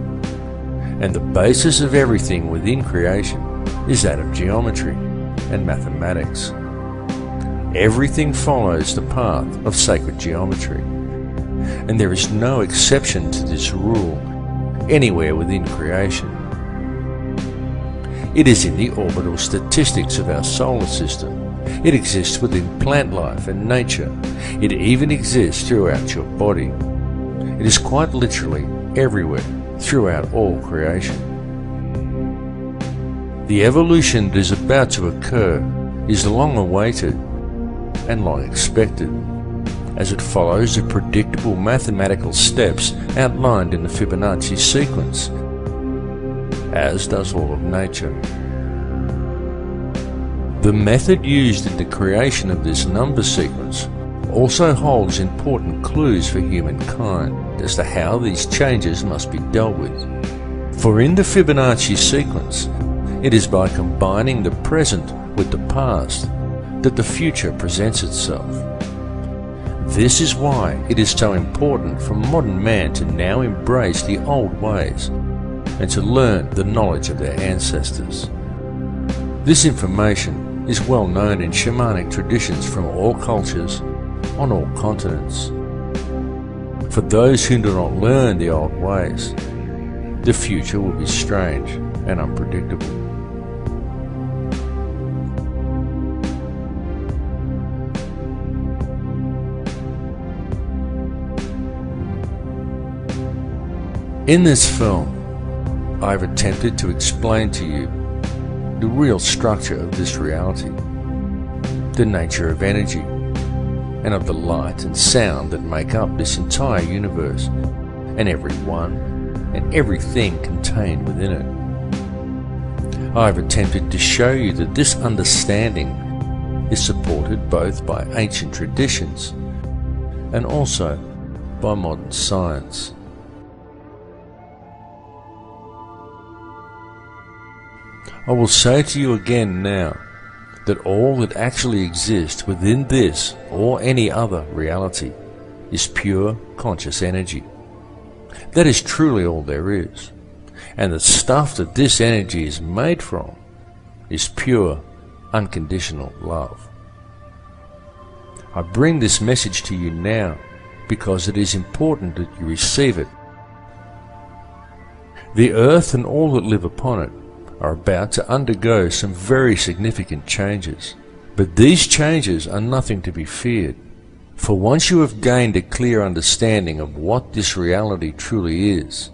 A: and the basis of everything within creation is that of geometry and mathematics. Everything follows the path of sacred geometry, and there is no exception to this rule anywhere within creation. It is in the orbital statistics of our solar system. It exists within plant life and nature. It even exists throughout your body. It is quite literally everywhere throughout all creation. The evolution that is about to occur is long awaited and long expected, as it follows the predictable mathematical steps outlined in the Fibonacci sequence, as does all of nature. The method used in the creation of this number sequence also holds important clues for humankind as to how these changes must be dealt with. For in the Fibonacci sequence, it is by combining the present with the past that the future presents itself. This is why it is so important for modern man to now embrace the old ways and to learn the knowledge of their ancestors. This information is well known in shamanic traditions from all cultures, on all continents. For those who do not learn the old ways, the future will be strange and unpredictable. In this film, I've attempted to explain to you the real structure of this reality, the nature of energy, and of the light and sound that make up this entire universe, and everyone and everything contained within it. I've attempted to show you that this understanding is supported both by ancient traditions and also by modern science. I will say to you again now that all that actually exists within this or any other reality is pure conscious energy. That is truly all there is, and the stuff that this energy is made from is pure, unconditional love. I bring this message to you now because it is important that you receive it. The earth and all that live upon it are about to undergo some very significant changes. But these changes are nothing to be feared, for once you have gained a clear understanding of what this reality truly is,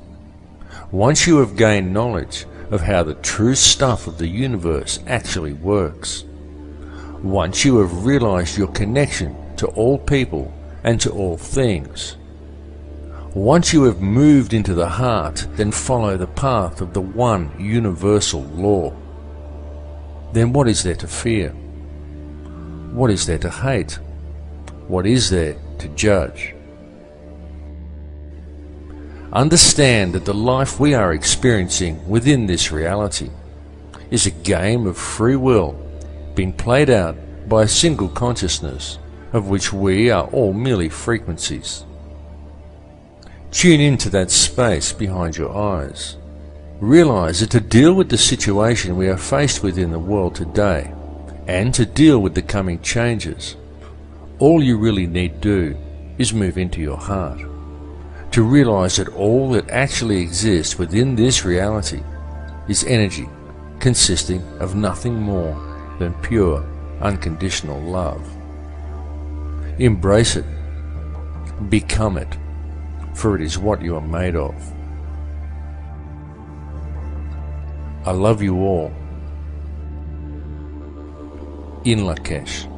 A: once you have gained knowledge of how the true stuff of the universe actually works, once you have realized your connection to all people and to all things, once you have moved into the heart, then follow the path of the one universal law. Then what is there to fear? What is there to hate? What is there to judge? Understand that the life we are experiencing within this reality is a game of free will being played out by a single consciousness of which we are all merely frequencies. Tune into that space behind your eyes. Realize that to deal with the situation we are faced with in the world today, and to deal with the coming changes, all you really need do is move into your heart. To realize that all that actually exists within this reality is energy consisting of nothing more than pure, unconditional love. Embrace it. Become it. For it is what you are made of. I love you all. In Lakesh.